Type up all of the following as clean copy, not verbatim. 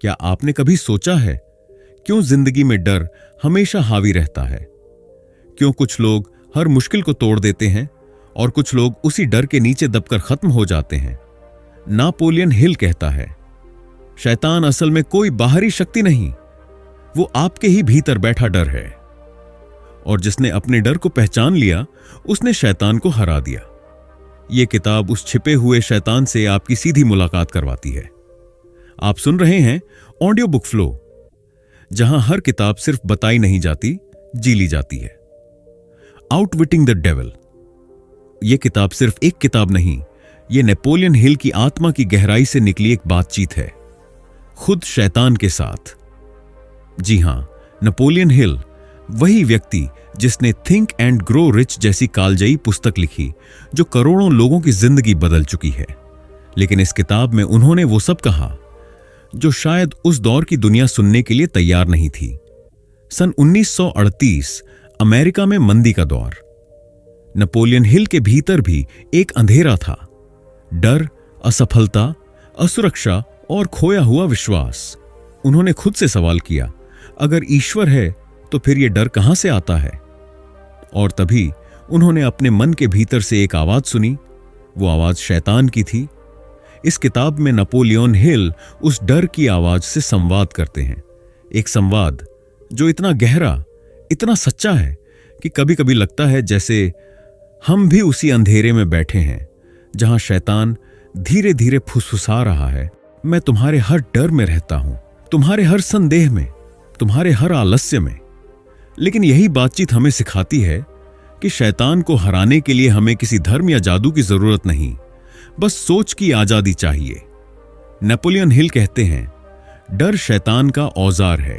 क्या आपने कभी सोचा है क्यों जिंदगी में डर हमेशा हावी रहता है? क्यों कुछ लोग हर मुश्किल को तोड़ देते हैं और कुछ लोग उसी डर के नीचे दबकर खत्म हो जाते हैं? नापोलियन हिल कहता है, शैतान असल में कोई बाहरी शक्ति नहीं, वो आपके ही भीतर बैठा डर है। और जिसने अपने डर को पहचान लिया उसने शैतान को हरा दिया। यह किताब उस छिपे हुए शैतान से आपकी सीधी मुलाकात करवाती है। आप सुन रहे हैं ऑडियो बुक फ्लो, जहां हर किताब सिर्फ बताई नहीं जाती, जी ली जाती है। Outwitting the devil. यह किताब सिर्फ एक किताब नहीं, यह नेपोलियन हिल की आत्मा की गहराई से निकली एक बातचीत है, खुद शैतान के साथ। जी हां, नेपोलियन हिल, वही व्यक्ति जिसने थिंक एंड ग्रो रिच जैसी कालजयी पुस्तक लिखी जो करोड़ों लोगों की जिंदगी बदल चुकी है। लेकिन इस किताब में उन्होंने वो सब कहा जो शायद उस दौर की दुनिया सुनने के लिए तैयार नहीं थी। सन 1938 अमेरिका में मंदी का दौर। नेपोलियन हिल के भीतर भी एक अंधेरा था, डर, असफलता, असुरक्षा और खोया हुआ विश्वास। उन्होंने खुद से सवाल किया, अगर ईश्वर है तो फिर यह डर कहां से आता है? और तभी उन्होंने अपने मन के भीतर से एक आवाज सुनी। वो आवाज शैतान की थी। इस किताब में नेपोलियन हिल उस डर की आवाज से संवाद करते हैं, एक संवाद जो इतना गहरा, इतना सच्चा है कि कभी कभी लगता है जैसे हम भी उसी अंधेरे में बैठे हैं जहां शैतान धीरे धीरे फुसफुसा रहा है, मैं तुम्हारे हर डर में रहता हूं, तुम्हारे हर संदेह में, तुम्हारे हर आलस्य में। लेकिन यही बातचीत हमें सिखाती है कि शैतान को हराने के लिए हमें किसी धर्म या जादू की जरूरत नहीं, बस सोच की आजादी चाहिए। नेपोलियन हिल कहते हैं, डर शैतान का औजार है।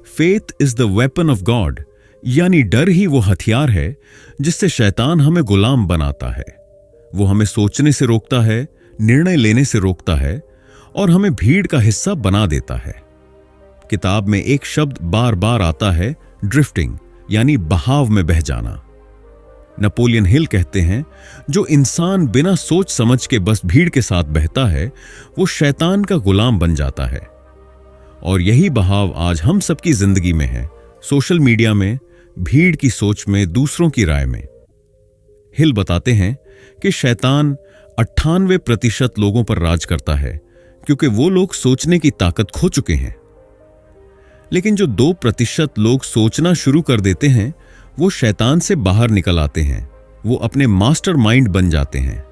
Faith is the weapon of God, यानी डर ही वो हथियार है जिससे शैतान हमें गुलाम बनाता है। वो हमें सोचने से रोकता है, निर्णय लेने से रोकता है और हमें भीड़ का हिस्सा बना देता है। किताब में एक शब्द बार बार आता है, ड्रिफ्टिंग, यानी बहाव में बह जाना। नेपोलियन हिल कहते हैं, जो इंसान बिना सोच समझ के बस भीड़ के साथ बहता है वो शैतान का गुलाम बन जाता है। और यही बहाव आज हम सबकी जिंदगी में है, सोशल मीडिया में, भीड़ की सोच में, दूसरों की राय में। हिल बताते हैं कि शैतान 98% लोगों पर राज करता है क्योंकि वो लोग सोचने की ताकत खो चुके हैं। लेकिन जो 2% लोग सोचना शुरू कर देते हैं वो शैतान से बाहर निकल आते हैं, वो अपने मास्टरमाइंड बन जाते हैं।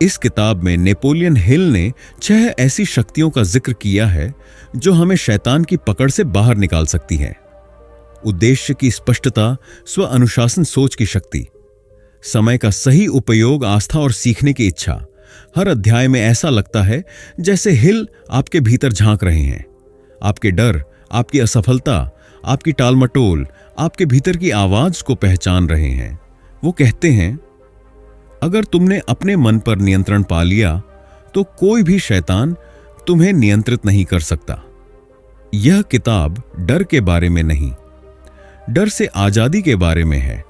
इस किताब में नेपोलियन हिल ने 6 ऐसी शक्तियों का जिक्र किया है जो हमें शैतान की पकड़ से बाहर निकाल सकती हैं। उद्देश्य की स्पष्टता, स्व अनुशासन, सोच की शक्ति, समय का सही उपयोग, आस्था और सीखने की इच्छा। हर अध्याय में ऐसा लगता है जैसे हिल आपके भीतर झांक रहे हैं, आपके डर, आपकी असफलता, आपकी टालमटोल, आपके भीतर की आवाज को पहचान रहे हैं। वो कहते हैं, अगर तुमने अपने मन पर नियंत्रण पा लिया तो कोई भी शैतान तुम्हें नियंत्रित नहीं कर सकता। यह किताब डर के बारे में नहीं, डर से आजादी के बारे में है।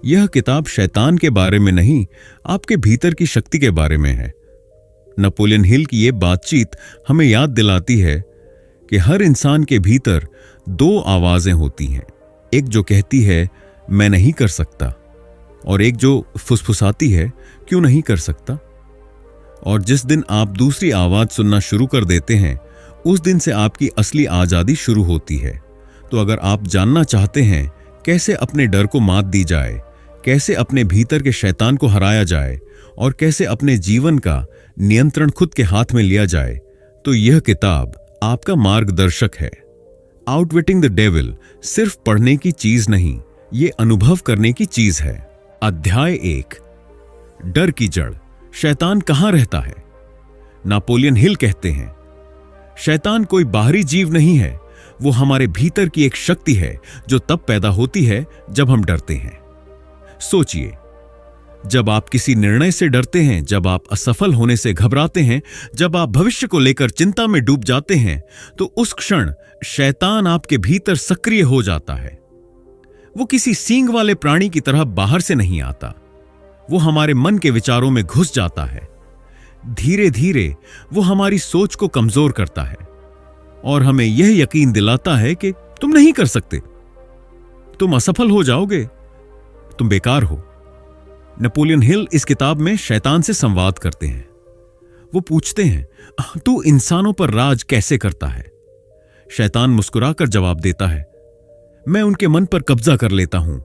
यह किताब शैतान के बारे में नहीं, आपके भीतर की शक्ति के बारे में है। नेपोलियन हिल की यह बातचीत हमें याद दिलाती है कि हर इंसान के भीतर 2 आवाजें होती हैं, एक जो कहती है मैं नहीं कर सकता और एक जो फुसफुसाती है क्यों नहीं कर सकता। और जिस दिन आप दूसरी आवाज सुनना शुरू कर देते हैं उस दिन से आपकी असली आजादी शुरू होती है। तो अगर आप जानना चाहते हैं कैसे अपने डर को मात दी जाए, कैसे अपने भीतर के शैतान को हराया जाए और कैसे अपने जीवन का नियंत्रण खुद के हाथ में लिया जाए, तो यह किताब आपका मार्गदर्शक है। आउटविटिंग द डेविल सिर्फ पढ़ने की चीज नहीं, यह अनुभव करने की चीज है। अध्याय 1, डर की जड़। शैतान कहां रहता है? नेपोलियन हिल कहते हैं, शैतान कोई बाहरी जीव नहीं है, वो हमारे भीतर की एक शक्ति है जो तब पैदा होती है जब हम डरते हैं। सोचिए, जब आप किसी निर्णय से डरते हैं, जब आप असफल होने से घबराते हैं, जब आप भविष्य को लेकर चिंता में डूब जाते हैं, तो उस क्षण शैतान आपके भीतर सक्रिय हो जाता है। वो किसी सींग वाले प्राणी की तरह बाहर से नहीं आता, वो हमारे मन के विचारों में घुस जाता है। धीरे धीरे वो हमारी सोच को कमजोर करता है, और हमें यह यकीन दिलाता है कि तुम नहीं कर सकते, तुम असफल हो जाओगे, तुम बेकार हो। नेपोलियन हिल इस किताब में शैतान से संवाद करते हैं। वो पूछते हैं, तू इंसानों पर राज कैसे करता है? शैतान मुस्कुराकर जवाब देता है, मैं उनके मन पर कब्जा कर लेता हूं,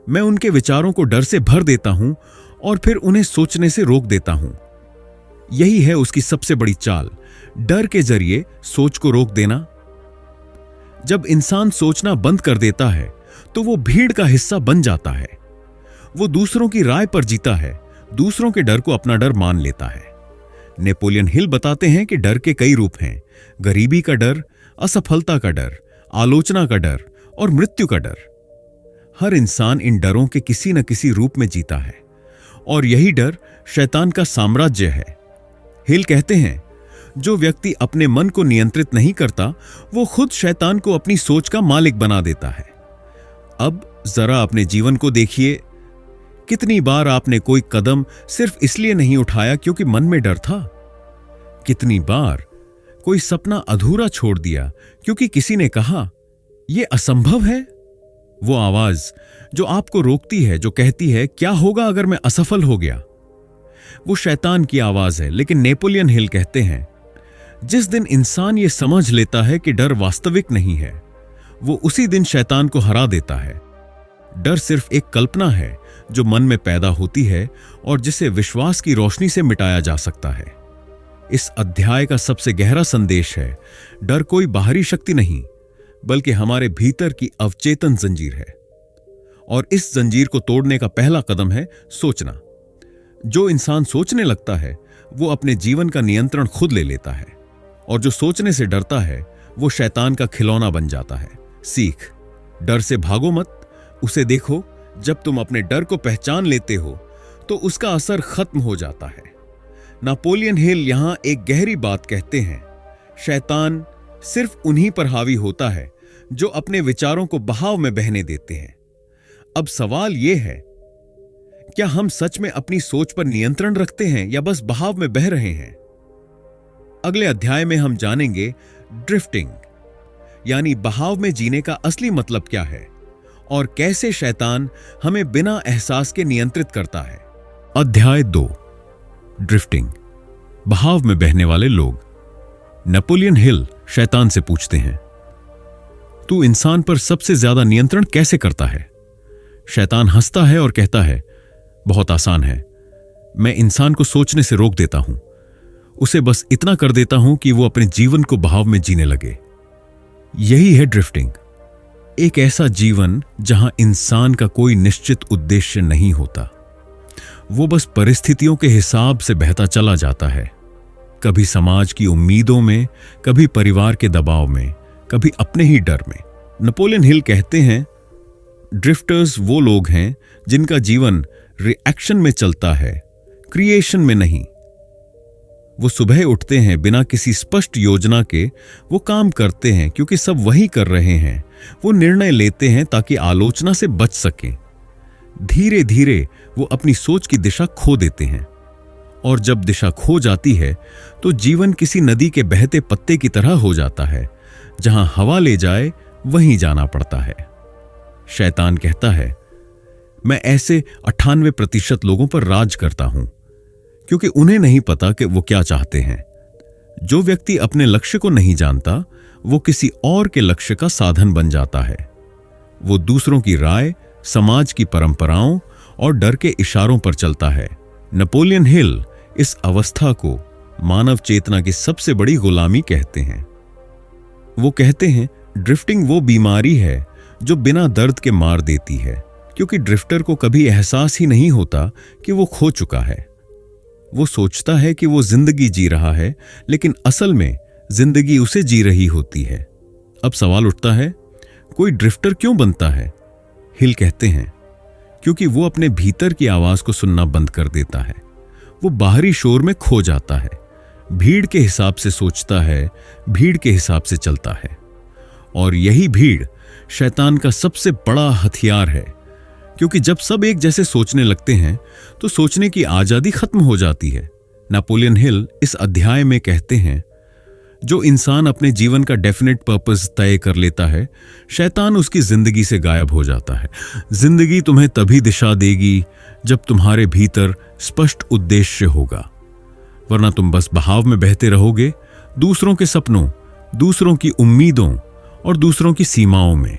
मैं उनके विचारों को डर से भर देता हूं और फिर उन्हें सोचने से रोक देता हूं। यही है उसकी सबसे बड़ी चाल, डर के जरिए सोच को रोक देना। जब इंसान सोचना बंद कर देता है तो वो भीड़ का हिस्सा बन जाता है। वो दूसरों की राय पर जीता है, दूसरों के डर को अपना डर मान लेता है। नेपोलियन हिल बताते हैं कि डर के कई रूप हैं, गरीबी का डर, असफलता का डर, आलोचना का डर और मृत्यु का डर। हर इंसान इन डरों के किसी न किसी रूप में जीता है और यही डर शैतान का साम्राज्य है। हिल कहते हैं, जो व्यक्ति अपने मन को नियंत्रित नहीं करता वो खुद शैतान को अपनी सोच का मालिक बना देता है। अब जरा अपने जीवन को देखिए, कितनी बार आपने कोई कदम सिर्फ इसलिए नहीं उठाया क्योंकि मन में डर था? कितनी बार कोई सपना अधूरा छोड़ दिया क्योंकि किसी ने कहा यह असंभव है? वो आवाज जो आपको रोकती है, जो कहती है क्या होगा अगर मैं असफल हो गया, वो शैतान की आवाज है। लेकिन नेपोलियन हिल कहते हैं, जिस दिन इंसान ये समझ लेता है कि डर वास्तविक नहीं है, वो उसी दिन शैतान को हरा देता है। डर सिर्फ एक कल्पना है जो मन में पैदा होती है और जिसे विश्वास की रोशनी से मिटाया जा सकता है। इस अध्याय का सबसे गहरा संदेश है, डर कोई बाहरी शक्ति नहीं बल्कि हमारे भीतर की अवचेतन जंजीर है और इस जंजीर को तोड़ने का पहला कदम है सोचना। जो इंसान सोचने लगता है वो अपने जीवन का नियंत्रण खुद ले लेता है और जो सोचने से डरता है वो शैतान का खिलौना बन जाता है। सीख, डर से भागो मत, उसे देखो। जब तुम अपने डर को पहचान लेते हो तो उसका असर खत्म हो जाता है। नेपोलियन हिल यहां एक गहरी बात कहते हैं, शैतान सिर्फ उन्हीं पर हावी होता है जो अपने विचारों को बहाव में बहने देते हैं। अब सवाल यह है, क्या हम सच में अपनी सोच पर नियंत्रण रखते हैं या बस बहाव में बह रहे हैं? अगले अध्याय में हम जानेंगे ड्रिफ्टिंग यानी बहाव में जीने का असली मतलब क्या है और कैसे शैतान हमें बिना एहसास के नियंत्रित करता है। अध्याय 2, ड्रिफ्टिंग, बहाव में बहने वाले लोग। नेपोलियन हिल शैतान से पूछते हैं, तू इंसान पर सबसे ज्यादा नियंत्रण कैसे करता है? शैतान हंसता है और कहता है, बहुत आसान है, मैं इंसान को सोचने से रोक देता हूं, उसे बस इतना कर देता हूं कि वो अपने जीवन को बहाव में जीने लगे। यही है ड्रिफ्टिंग, एक ऐसा जीवन जहां इंसान का कोई निश्चित उद्देश्य नहीं होता। वो बस परिस्थितियों के हिसाब से बहता चला जाता है, कभी समाज की उम्मीदों में, कभी परिवार के दबाव में, कभी अपने ही डर में। नेपोलियन हिल कहते हैं, ड्रिफ्टर्स वो लोग हैं जिनका जीवन रिएक्शन में चलता है, क्रिएशन में नहीं। वो सुबह उठते हैं बिना किसी स्पष्ट योजना के, वो काम करते हैं क्योंकि सब वही कर रहे हैं, वो निर्णय लेते हैं ताकि आलोचना से बच सकें। धीरे धीरे वो अपनी सोच की दिशा खो देते हैं और जब दिशा खो जाती है तो जीवन किसी नदी के बहते पत्ते की तरह हो जाता है, जहां हवा ले जाए वहीं जाना पड़ता है। शैतान कहता है, मैं ऐसे 98% लोगों पर राज करता हूं क्योंकि उन्हें नहीं पता कि वो क्या चाहते हैं। जो व्यक्ति अपने लक्ष्य को नहीं जानता वो किसी और के लक्ष्य का साधन बन जाता है। वो दूसरों की राय, समाज की परंपराओं और डर के इशारों पर चलता है। नेपोलियन हिल इस अवस्था को मानव चेतना की सबसे बड़ी गुलामी कहते हैं। वो कहते हैं, ड्रिफ्टिंग वो बीमारी है जो बिना दर्द के मार देती है, क्योंकि ड्रिफ्टर को कभी एहसास ही नहीं होता कि वो खो चुका है। वो सोचता है कि वो जिंदगी जी रहा है, लेकिन असल में जिंदगी उसे जी रही होती है। अब सवाल उठता है, कोई ड्रिफ्टर क्यों बनता है? हिल कहते हैं, क्योंकि वो अपने भीतर की आवाज को सुनना बंद कर देता है। वो बाहरी शोर में खो जाता है, भीड़ के हिसाब से सोचता है, भीड़ के हिसाब से चलता है। और यही भीड़ शैतान का सबसे बड़ा हथियार है, क्योंकि जब सब एक जैसे सोचने लगते हैं तो सोचने की आजादी खत्म हो जाती है। नेपोलियन हिल इस अध्याय में कहते हैं, जो इंसान अपने जीवन का डेफिनेट पर्पस तय कर लेता है, शैतान उसकी जिंदगी से गायब हो जाता है। जिंदगी तुम्हें तभी दिशा देगी जब तुम्हारे भीतर स्पष्ट उद्देश्य होगा, वरना तुम बस बहाव में बहते रहोगे, दूसरों के सपनों, दूसरों की उम्मीदों और दूसरों की सीमाओं में।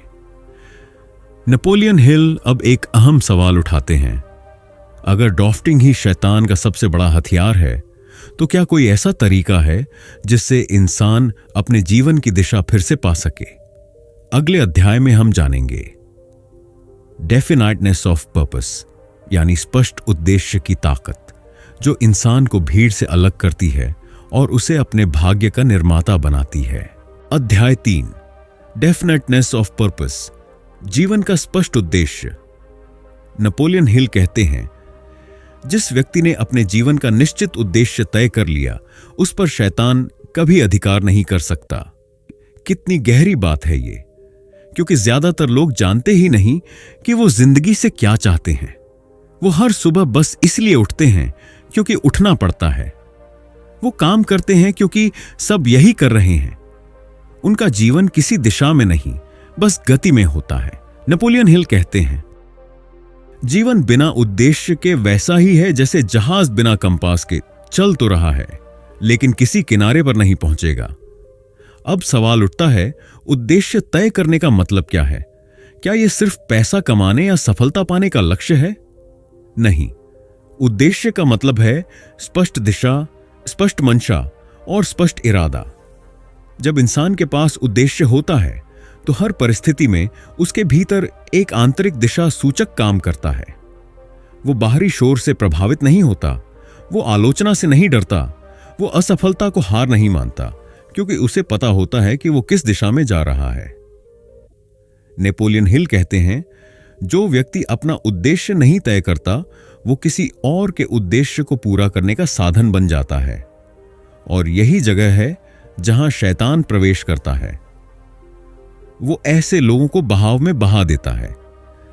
नेपोलियन हिल अब एक अहम सवाल उठाते हैं। अगर ड्राफ्टिंग ही शैतान का सबसे बड़ा हथियार है, तो क्या कोई ऐसा तरीका है जिससे इंसान अपने जीवन की दिशा फिर से पा सके? अगले अध्याय में हम जानेंगे डेफिनाइटनेस ऑफ पर्पस, यानी स्पष्ट उद्देश्य की ताकत, जो इंसान को भीड़ से अलग करती है और उसे अपने भाग्य का निर्माता बनाती है। अध्याय 3, डेफिनेटनेस ऑफ पर्पस, जीवन का स्पष्ट उद्देश्य। नेपोलियन हिल कहते हैं, जिस व्यक्ति ने अपने जीवन का निश्चित उद्देश्य तय कर लिया, उस पर शैतान कभी अधिकार नहीं कर सकता। कितनी गहरी बात है ये, क्योंकि ज्यादातर लोग जानते ही नहीं कि वो जिंदगी से क्या चाहते हैं। वो हर सुबह बस इसलिए उठते हैं क्योंकि उठना पड़ता है। वो काम करते हैं क्योंकि सब यही कर रहे हैं। उनका जीवन किसी दिशा में नहीं, बस गति में होता है। नेपोलियन हिल कहते हैं, जीवन बिना उद्देश्य के वैसा ही है जैसे जहाज बिना कंपास के चल तो रहा है, लेकिन किसी किनारे पर नहीं पहुंचेगा। अब सवाल उठता है, उद्देश्य तय करने का मतलब क्या है? क्या यह सिर्फ पैसा कमाने या सफलता पाने का लक्ष्य है? नहीं, उद्देश्य का मतलब है स्पष्ट दिशा, स्पष्ट मंशा और स्पष्ट इरादा। जब इंसान के पास उद्देश्य होता है तो हर परिस्थिति में उसके भीतर एक आंतरिक दिशा सूचक काम करता है। वो बाहरी शोर से प्रभावित नहीं होता, वो आलोचना से नहीं डरता, वो असफलता को हार नहीं मानता, क्योंकि उसे पता होता है कि वो किस दिशा में जा रहा है। नेपोलियन हिल कहते हैं, जो व्यक्ति अपना उद्देश्य नहीं तय करता, वो किसी और के उद्देश्य को पूरा करने का साधन बन जाता है, और यही जगह है जहां शैतान प्रवेश करता है। वो ऐसे लोगों को बहाव में बहा देता है,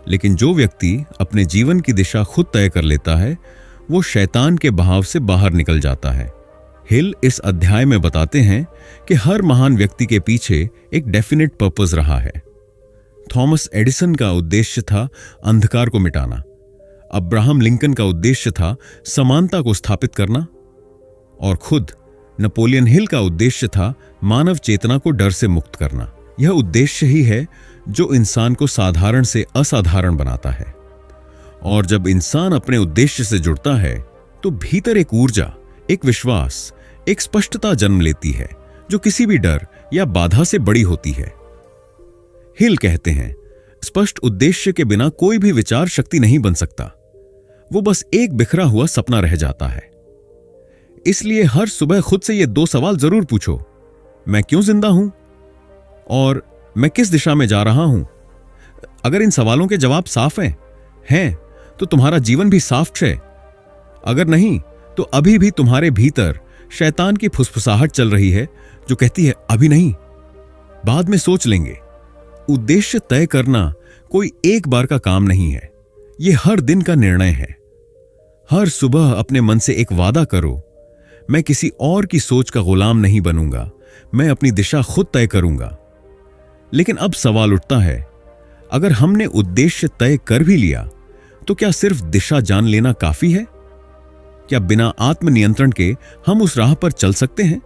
लेकिन जो व्यक्ति अपने जीवन की दिशा खुद तय कर लेता है, वो शैतान के बहाव से बाहर निकल जाता है। हिल इस अध्याय में बताते हैं कि हर महान व्यक्ति के पीछे एक डेफिनेट पर्पस रहा है। थॉमस एडिसन का उद्देश्य था अंधकार को मिटाना। अब्राहम लिंकन का उद्देश्य था समानता को स्थापित करना, और खुद नेपोलियन हिल का उद्देश्य था मानव चेतना को डर से मुक्त करना। यह उद्देश्य ही है जो इंसान को साधारण से असाधारण बनाता है। और जब इंसान अपने उद्देश्य से जुड़ता है, तो भीतर एक ऊर्जा, एक विश्वास, एक स्पष्टता जन्म लेती है, जो किसी भी डर या बाधा से बड़ी होती है। हिल कहते हैं, स्पष्ट उद्देश्य के बिना कोई भी विचार शक्ति नहीं बन सकता। वो बस एक बिखरा हुआ सपना रह जाता है। इसलिए हर सुबह खुद से ये 2 सवाल जरूर पूछो, मैं क्यों जिंदा हूं और मैं किस दिशा में जा रहा हूं। अगर इन सवालों के जवाब साफ हैं तो तुम्हारा जीवन भी साफ है। अगर नहीं, तो अभी भी तुम्हारे भीतर शैतान की फुसफुसाहट चल रही है, जो कहती है अभी नहीं, बाद में सोच लेंगे। उद्देश्य तय करना कोई एक बार का काम नहीं है, यह हर दिन का निर्णय है। हर सुबह अपने मन से एक वादा करो, मैं किसी और की सोच का गुलाम नहीं बनूंगा, मैं अपनी दिशा खुद तय करूंगा। लेकिन अब सवाल उठता है, अगर हमने उद्देश्य तय कर भी लिया, तो क्या सिर्फ दिशा जान लेना काफी है? क्या बिना आत्मनियंत्रण के हम उस राह पर चल सकते हैं?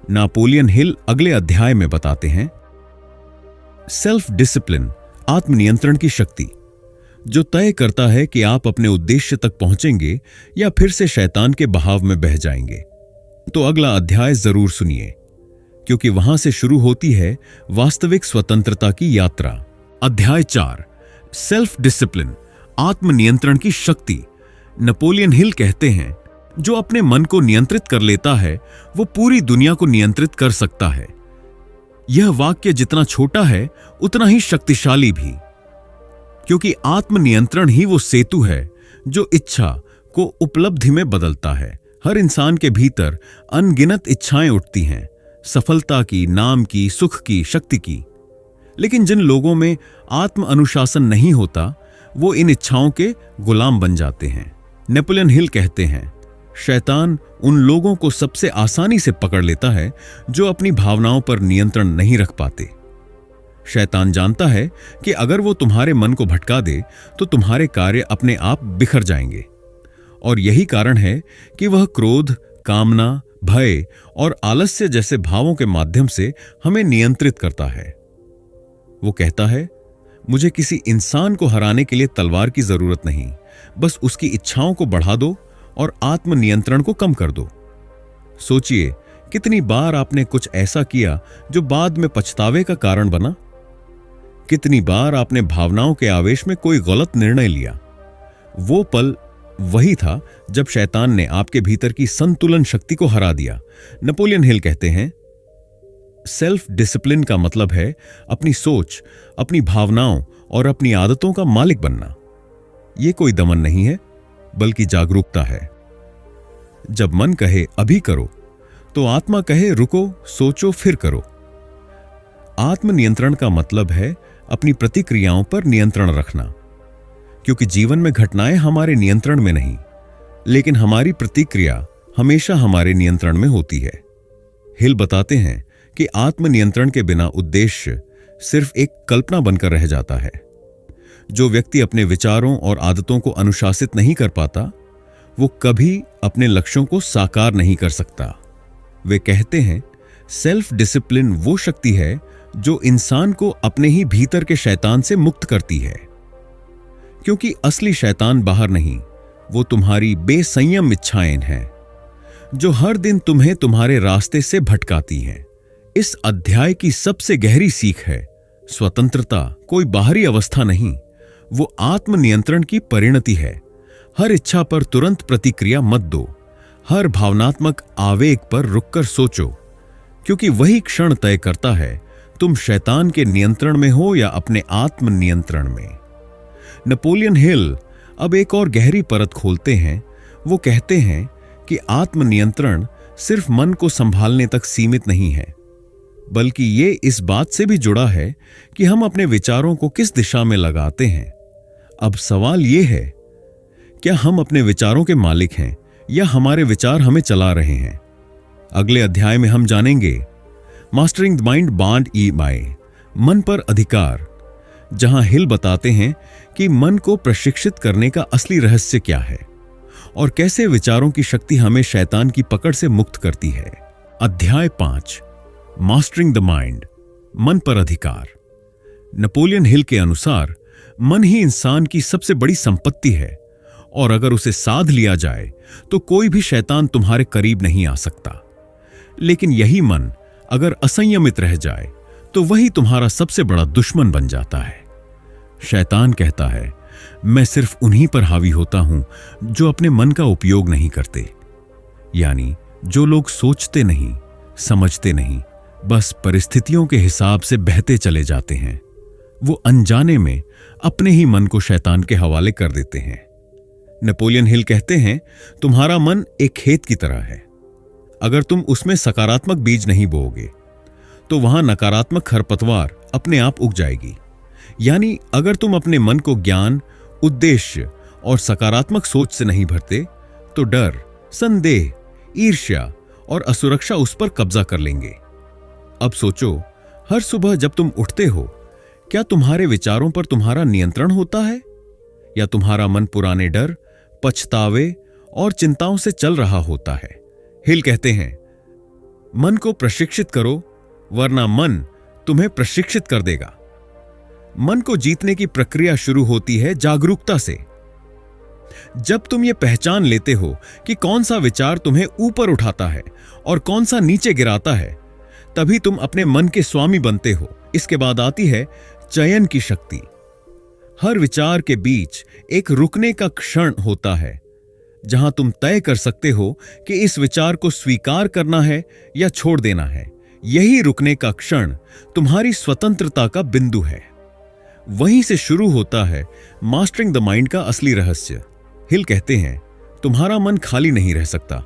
नेपोलियन हिल अगले अध्याय में बताते हैं, सेल्फ डिसिप्लिन, आत्मनियंत्रण की शक्ति, जो तय करता है कि आप अपने उद्देश्य तक पहुंचेंगे या फिर से शैतान के बहाव में बह जाएंगे। तो अगला अध्याय जरूर सुनिए, क्योंकि वहां से शुरू होती है वास्तविक स्वतंत्रता की यात्रा। अध्याय 4, सेल्फ डिसिप्लिन, आत्मनियंत्रण की शक्ति। नेपोलियन हिल कहते हैं, जो अपने मन को नियंत्रित कर लेता है, वो पूरी दुनिया को नियंत्रित कर सकता है। यह वाक्य जितना छोटा है, उतना ही शक्तिशाली भी, क्योंकि आत्मनियंत्रण ही वो सेतु है जो इच्छा को उपलब्धि में बदलता है। हर इंसान के भीतर अनगिनत इच्छाएं उठती हैं, सफलता की, नाम की, सुख की, शक्ति की। लेकिन जिन लोगों में आत्म अनुशासन नहीं होता, वो इन इच्छाओं के गुलाम बन जाते हैं। नेपोलियन हिल कहते हैं, शैतान उन लोगों को सबसे आसानी से पकड़ लेता है जो अपनी भावनाओं पर नियंत्रण नहीं रख पाते। शैतान जानता है कि अगर वो तुम्हारे मन को भटका दे तो तुम्हारे कार्य अपने आप बिखर जाएंगे, और यही कारण है कि वह क्रोध, कामना, भय और आलस्य जैसे भावों के माध्यम से हमें नियंत्रित करता है। वो कहता है, मुझे किसी इंसान को हराने के लिए तलवार की जरूरत नहीं, बस उसकी इच्छाओं को बढ़ा दो और आत्मनियंत्रण को कम कर दो। सोचिए, कितनी बार आपने कुछ ऐसा किया जो बाद में पछतावे का कारण बना? कितनी बार आपने भावनाओं के आवेश में कोई गलत निर्णय लिया? वो पल वही था जब शैतान ने आपके भीतर की संतुलन शक्ति को हरा दिया। नेपोलियन हिल कहते हैं, सेल्फ डिसिप्लिन का मतलब है अपनी सोच, अपनी भावनाओं और अपनी आदतों का मालिक बनना। यह कोई दमन नहीं है, बल्कि जागरूकता है। जब मन कहे अभी करो, तो आत्मा कहे रुको, सोचो, फिर करो। आत्मनियंत्रण का मतलब है अपनी प्रतिक्रियाओं पर नियंत्रण रखना, क्योंकि जीवन में घटनाएं हमारे नियंत्रण में नहीं, लेकिन हमारी प्रतिक्रिया हमेशा हमारे नियंत्रण में होती है। हिल बताते हैं कि आत्मनियंत्रण के बिना उद्देश्य सिर्फ एक कल्पना बनकर रह जाता है। जो व्यक्ति अपने विचारों और आदतों को अनुशासित नहीं कर पाता, वो कभी अपने लक्ष्यों को साकार नहीं कर सकता। वे कहते हैं, सेल्फ डिसिप्लिन वो शक्ति है जो इंसान को अपने ही भीतर के शैतान से मुक्त करती है, क्योंकि असली शैतान बाहर नहीं, वो तुम्हारी बेसंयम इच्छाएं हैं जो हर दिन तुम्हें तुम्हारे रास्ते से भटकाती हैं। इस अध्याय की सबसे गहरी सीख है, स्वतंत्रता कोई बाहरी अवस्था नहीं, वो आत्मनियंत्रण की परिणति है। हर इच्छा पर तुरंत प्रतिक्रिया मत दो, हर भावनात्मक आवेग पर रुककर सोचो, क्योंकि वही क्षण तय करता है तुम शैतान के नियंत्रण में हो या अपने आत्म नियंत्रण में। नेपोलियन हिल अब एक और गहरी परत खोलते हैं। वो कहते हैं कि आत्मनियंत्रण सिर्फ मन को संभालने तक सीमित नहीं है, बल्कि ये इस बात से भी जुड़ा है कि हम अपने विचारों को किस दिशा में लगाते हैं। अब सवाल ये है, क्या हम अपने विचारों के मालिक हैं या हमारे विचार हमें चला रहे हैं? अगले अध्याय में हम जानेंगे mastering the mind bond E bye, मन पर अधिकार, जहां हिल बताते हैं कि मन को प्रशिक्षित करने का असली रहस्य क्या है और कैसे विचारों की शक्ति हमें शैतान की पकड़ से मुक्त करती है। अध्याय 5, मास्टरिंग द माइंड, मन पर अधिकार। नेपोलियन हिल के अनुसार मन ही इंसान की सबसे बड़ी संपत्ति है, और अगर उसे साध लिया जाए तो कोई भी शैतान तुम्हारे करीब नहीं आ सकता। लेकिन यही मन अगर असंयमित रह जाए तो वही तुम्हारा सबसे बड़ा दुश्मन बन जाता है। शैतान कहता है, मैं सिर्फ उन्हीं पर हावी होता हूं जो अपने मन का उपयोग नहीं करते, यानी जो लोग सोचते नहीं, समझते नहीं, बस परिस्थितियों के हिसाब से बहते चले जाते हैं। वो अनजाने में अपने ही मन को शैतान के हवाले कर देते हैं। नेपोलियन हिल कहते हैं, तुम्हारा मन एक खेत की तरह है। अगर तुम उसमें सकारात्मक बीज नहीं बोओगे तो वहां नकारात्मक खरपतवार अपने आप उग जाएगी। यानी अगर तुम अपने मन को ज्ञान, उद्देश्य और सकारात्मक सोच से नहीं भरते तो डर, संदेह, ईर्ष्या और असुरक्षा उस पर कब्जा कर लेंगे। अब सोचो, हर सुबह जब तुम उठते हो, क्या तुम्हारे विचारों पर तुम्हारा नियंत्रण होता है या तुम्हारा मन पुराने डर, पछतावे और चिंताओं से चल रहा होता है? हिल कहते हैं, मन को प्रशिक्षित करो, वरना मन तुम्हें प्रशिक्षित कर देगा। मन को जीतने की प्रक्रिया शुरू होती है जागरूकता से। जब तुम ये पहचान लेते हो कि कौन सा विचार तुम्हें ऊपर उठाता है और कौन सा नीचे गिराता है, तभी तुम अपने मन के स्वामी बनते हो। इसके बाद आती है चयन की शक्ति। हर विचार के बीच एक रुकने का क्षण होता है, जहां तुम तय कर सकते हो कि इस विचार को स्वीकार करना है या छोड़ देना है। यही रुकने का क्षण तुम्हारी स्वतंत्रता का बिंदु है। वहीं से शुरू होता है मास्टरिंग द माइंड का असली रहस्य। हिल कहते हैं, तुम्हारा मन खाली नहीं रह सकता,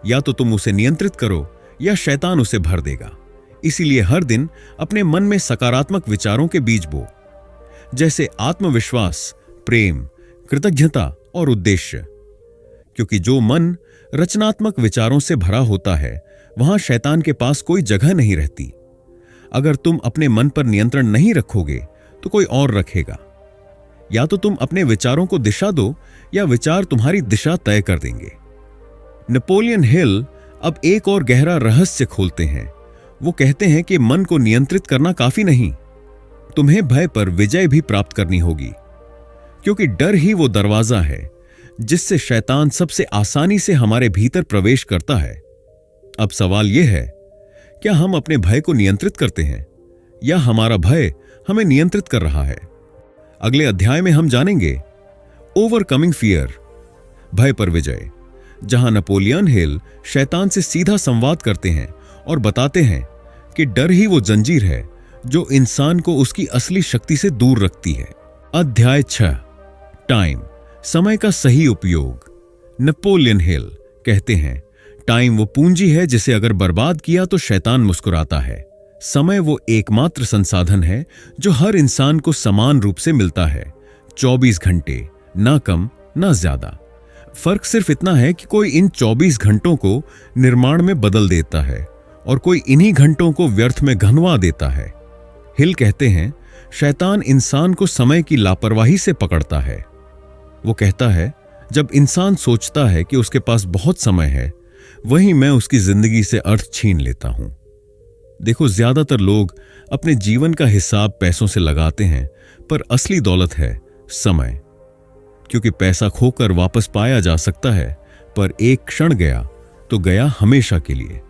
या तो तुम उसे नियंत्रित करो या शैतान उसे भर देगा। इसीलिए हर दिन अपने मन में सकारात्मक विचारों के बीज बो, जैसे आत्मविश्वास, प्रेम, कृतज्ञता और उद्देश्य, क्योंकि जो मन रचनात्मक विचारों से भरा होता है, वहां शैतान के पास कोई जगह नहीं रहती। अगर तुम अपने मन पर नियंत्रण नहीं रखोगे तो कोई और रखेगा। या तो तुम अपने विचारों को दिशा दो या विचार तुम्हारी दिशा तय कर देंगे। नेपोलियन हिल अब एक और गहरा रहस्य खोलते हैं। वो कहते हैं कि मन को नियंत्रित करना काफी नहीं, तुम्हें भय पर विजय भी प्राप्त करनी होगी, क्योंकि डर ही वो दरवाजा है जिससे शैतान सबसे आसानी से हमारे भीतर प्रवेश करता है। अब सवाल यह है, क्या हम अपने भय को नियंत्रित करते हैं या हमारा भय हमें नियंत्रित कर रहा है? अगले अध्याय में हम जानेंगे ओवरकमिंग फियर, भय पर विजय, जहां नेपोलियन हिल शैतान से सीधा संवाद करते हैं और बताते हैं कि डर ही वो जंजीर है जो इंसान को उसकी असली शक्ति से दूर रखती है। अध्याय 6, टाइम, समय का सही उपयोग। नेपोलियन हिल कहते हैं, टाइम वो पूंजी है जिसे अगर बर्बाद किया तो शैतान मुस्कुराता है। समय वो एकमात्र संसाधन है जो हर इंसान को समान रूप से मिलता है, 24 घंटे, ना कम ना ज्यादा। फर्क सिर्फ इतना है कि कोई इन 24 घंटों को निर्माण में बदल देता है और कोई इन्हीं घंटों को व्यर्थ में घनवा देता है। हिल कहते हैं, शैतान इंसान को समय की लापरवाही से पकड़ता है। वो कहता है, जब इंसान सोचता है कि उसके पास बहुत समय है, वहीं मैं उसकी जिंदगी से अर्थ छीन लेता हूं। देखो, ज्यादातर लोग अपने जीवन का हिसाब पैसों से लगाते हैं, पर असली दौलत है समय, क्योंकि पैसा खोकर वापस पाया जा सकता है, पर एक क्षण गया तो गया हमेशा के लिए।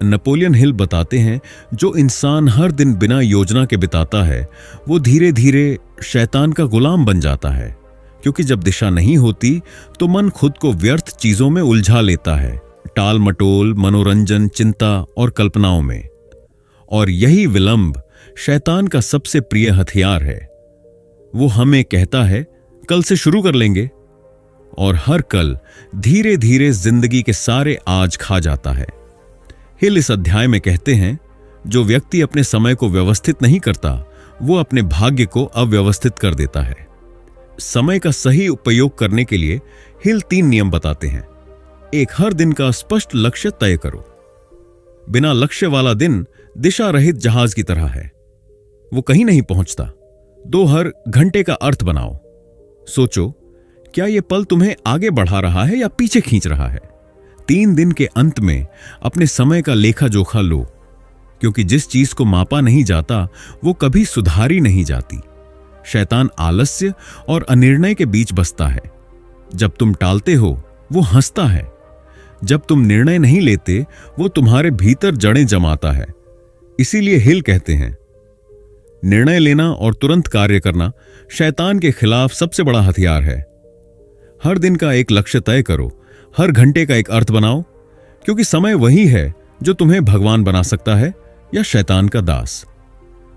नेपोलियन हिल बताते हैं, जो इंसान हर दिन बिना योजना के बिताता है, वो धीरे धीरे शैतान का गुलाम बन जाता है, क्योंकि जब दिशा नहीं होती तो मन खुद को व्यर्थ चीजों में उलझा लेता है, टाल मटोल, मनोरंजन, चिंता और कल्पनाओं में। और यही विलंब शैतान का सबसे प्रिय हथियार है। वो हमें कहता है, कल से शुरू कर लेंगे, और हर कल धीरे धीरे जिंदगी के सारे आज खा जाता है। हिल इस अध्याय में कहते हैं, जो व्यक्ति अपने समय को व्यवस्थित नहीं करता, वो अपने भाग्य को अव्यवस्थित कर देता है। समय का सही उपयोग करने के लिए हिल 3 नियम बताते हैं। एक, हर दिन का स्पष्ट लक्ष्य तय करो। बिना लक्ष्य वाला दिन दिशा रहित जहाज की तरह है, वो कहीं नहीं पहुंचता। 2, हर घंटे का अर्थ बनाओ। सोचो, क्या यह पल तुम्हें आगे बढ़ा रहा है या पीछे खींच रहा है? 3, दिन के अंत में अपने समय का लेखा जोखा लो, क्योंकि जिस चीज को मापा नहीं जाता वो कभी सुधारी नहीं जाती। शैतान आलस्य और अनिर्णय के बीच बसता है। जब तुम टालते हो वो हंसता है, जब तुम निर्णय नहीं लेते वो तुम्हारे भीतर जड़ें जमाता है। इसीलिए हिल कहते हैं, निर्णय लेना और तुरंत कार्य करना शैतान के खिलाफ सबसे बड़ा हथियार है। हर दिन का एक लक्ष्य तय करो, हर घंटे का एक अर्थ बनाओ, क्योंकि समय वही है जो तुम्हें भगवान बना सकता है या शैतान का दास।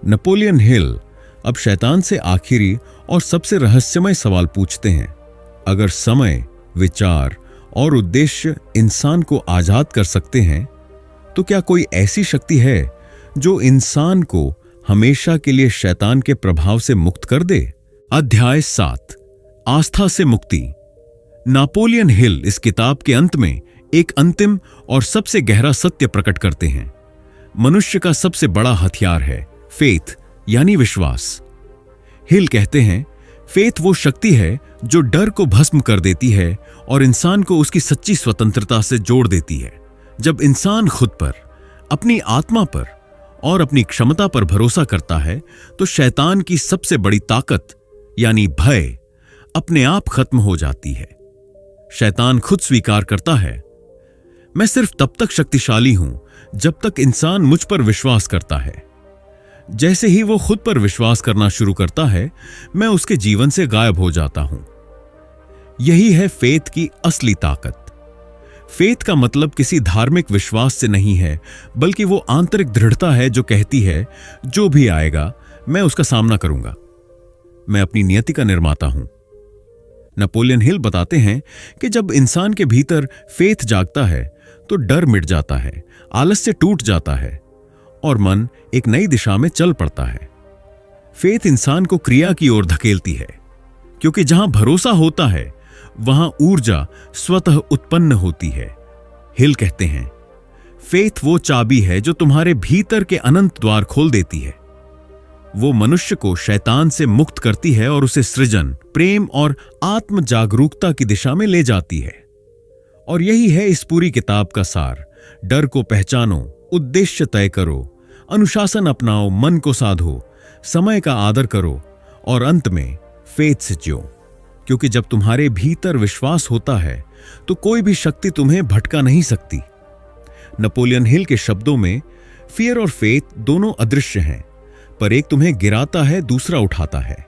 नेपोलियन हिल अब शैतान से आखिरी और सबसे रहस्यमय सवाल पूछते हैं, अगर समय, विचार और उद्देश्य इंसान को आजाद कर सकते हैं, तो क्या कोई ऐसी शक्ति है जो इंसान को हमेशा के लिए शैतान के प्रभाव से मुक्त कर दे? अध्याय 7, आस्था से मुक्ति। नेपोलियन हिल इस किताब के अंत में एक अंतिम और सबसे गहरा सत्य प्रकट करते हैं। मनुष्य का सबसे बड़ा हथियार है फेथ, यानी विश्वास। हिल कहते हैं, फेथ वो शक्ति है जो डर को भस्म कर देती है और इंसान को उसकी सच्ची स्वतंत्रता से जोड़ देती है। जब इंसान खुद पर, अपनी आत्मा पर और अपनी क्षमता पर भरोसा करता है, तो शैतान की सबसे बड़ी ताकत यानी भय अपने आप खत्म हो जाती है। शैतान खुद स्वीकार करता है, मैं सिर्फ तब तक शक्तिशाली हूं जब तक इंसान मुझ पर विश्वास करता है। जैसे ही वो खुद पर विश्वास करना शुरू करता है, मैं उसके जीवन से गायब हो जाता हूं। यही है फेथ की असली ताकत। फेथ का मतलब किसी धार्मिक विश्वास से नहीं है, बल्कि वो आंतरिक दृढ़ता है जो कहती है, जो भी आएगा मैं उसका सामना करूंगा, मैं अपनी नियति का निर्माता हूं। नेपोलियन हिल बताते हैं कि जब इंसान के भीतर फेथ जागता है तो डर मिट जाता है, आलस्य टूट जाता है और मन एक नई दिशा में चल पड़ता है। फेथ इंसान को क्रिया की ओर धकेलती है, क्योंकि जहां भरोसा होता है वहां ऊर्जा स्वतः उत्पन्न होती है। हिल कहते हैं, फेथ वो चाबी है जो तुम्हारे भीतर के अनंत द्वार खोल देती है। वो मनुष्य को शैतान से मुक्त करती है और उसे सृजन, प्रेम और आत्म जागरूकता की दिशा में ले जाती है। और यही है इस पूरी किताब का सार। डर को पहचानो, उद्देश्य तय करो, अनुशासन अपनाओ, मन को साधो, समय का आदर करो और अंत में फेथ से जियो। क्योंकि जब तुम्हारे भीतर विश्वास होता है तो कोई भी शक्ति तुम्हें भटका नहीं सकती। नेपोलियन हिल के शब्दों में फियर और फेथ दोनों अदृश्य हैं, पर एक तुम्हें गिराता है, दूसरा उठाता है।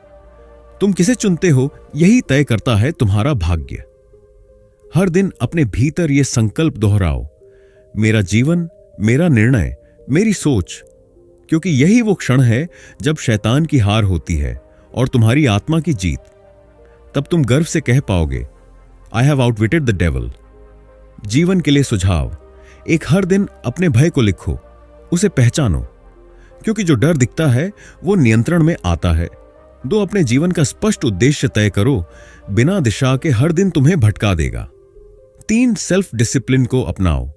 तुम किसे चुनते हो, यही तय करता है तुम्हारा भाग्य। हर दिन अपने भीतर यह संकल्प दोहराओ, मेरा जीवन, मेरा निर्णय, मेरी सोच। क्योंकि यही वो क्षण है जब शैतान की हार होती है और तुम्हारी आत्मा की जीत। तब तुम गर्व से कह पाओगे, आई हैव आउटविटेड द डेविल। जीवन के लिए सुझाव, एक हर दिन अपने भय को लिखो, उसे पहचानो। क्योंकि जो डर दिखता है वो नियंत्रण में आता है। दो, अपने जीवन का स्पष्ट उद्देश्य तय करो, बिना दिशा के हर दिन तुम्हें भटका देगा। 3, सेल्फ डिसिप्लिन को अपनाओ,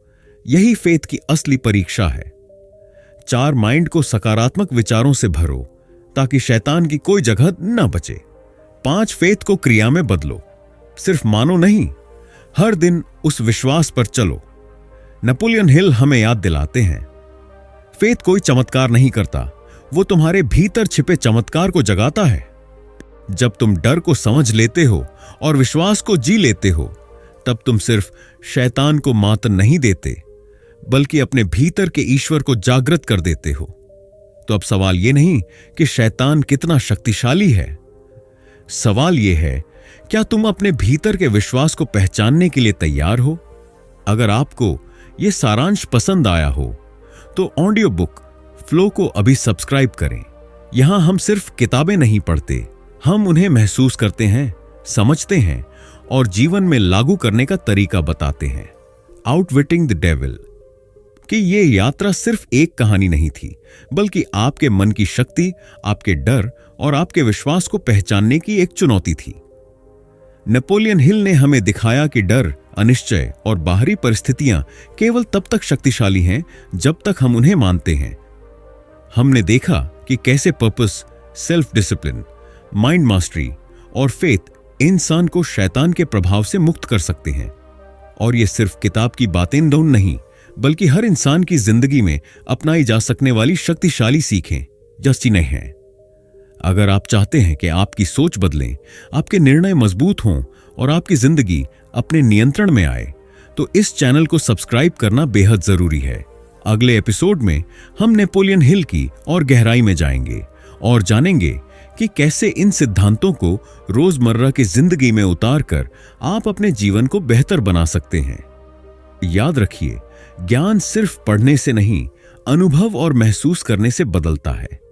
यही फेथ की असली परीक्षा है। 4, माइंड को सकारात्मक विचारों से भरो ताकि शैतान की कोई जगह न बचे। 5, फेथ को क्रिया में बदलो, सिर्फ मानो नहीं, हर दिन उस विश्वास पर चलो। नेपोलियन हिल हमें याद दिलाते हैं, फेथ कोई चमत्कार नहीं करता, वो तुम्हारे भीतर छिपे चमत्कार को जगाता है। जब तुम डर को समझ लेते हो और विश्वास को जी लेते हो, तब तुम सिर्फ शैतान को मात नहीं देते, बल्कि अपने भीतर के ईश्वर को जागृत कर देते हो। तो अब सवाल यह नहीं कि शैतान कितना शक्तिशाली है, सवाल यह है, क्या तुम अपने भीतर के विश्वास को पहचानने के लिए तैयार हो? अगर आपको यह सारांश पसंद आया हो तो ऑडियो बुक फ्लो को अभी सब्सक्राइब करें। यहां हम सिर्फ किताबें नहीं पढ़ते, हम उन्हें महसूस करते हैं, समझते हैं और जीवन में लागू करने का तरीका बताते हैं। आउटविटिंग द डेविल कि ये यात्रा सिर्फ एक कहानी नहीं थी, बल्कि आपके मन की शक्ति, आपके डर और आपके विश्वास को पहचानने की एक चुनौती थी। नेपोलियन हिल ने हमें दिखाया कि डर, अनिश्चय और बाहरी परिस्थितियां केवल तब तक शक्तिशाली हैं जब तक हम उन्हें मानते हैं। हमने देखा कि कैसे purpose, self discipline, mind mastery और फेथ इंसान को शैतान के प्रभाव से मुक्त कर सकते हैं। और ये सिर्फ किताब की बातें नहीं, बल्कि हर इंसान की जिंदगी में अपनाई जा सकने वाली शक्तिशाली सीखें जस्टिने हैं। अगर आप चाहते हैं कि आपकी सोच बदलें, आपके निर्णय मजबूत हों और आपकी जिंदगी अपने नियंत्रण में आए, तो इस चैनल को सब्सक्राइब करना बेहद जरूरी है। अगले एपिसोड में हम नेपोलियन हिल की और गहराई में जाएंगे और जानेंगे कि कैसे इन सिद्धांतों को रोजमर्रा की जिंदगी में उतारकर आप अपने जीवन को बेहतर बना सकते हैं। याद रखिए, ज्ञान सिर्फ पढ़ने से नहीं, अनुभव और महसूस करने से बदलता है।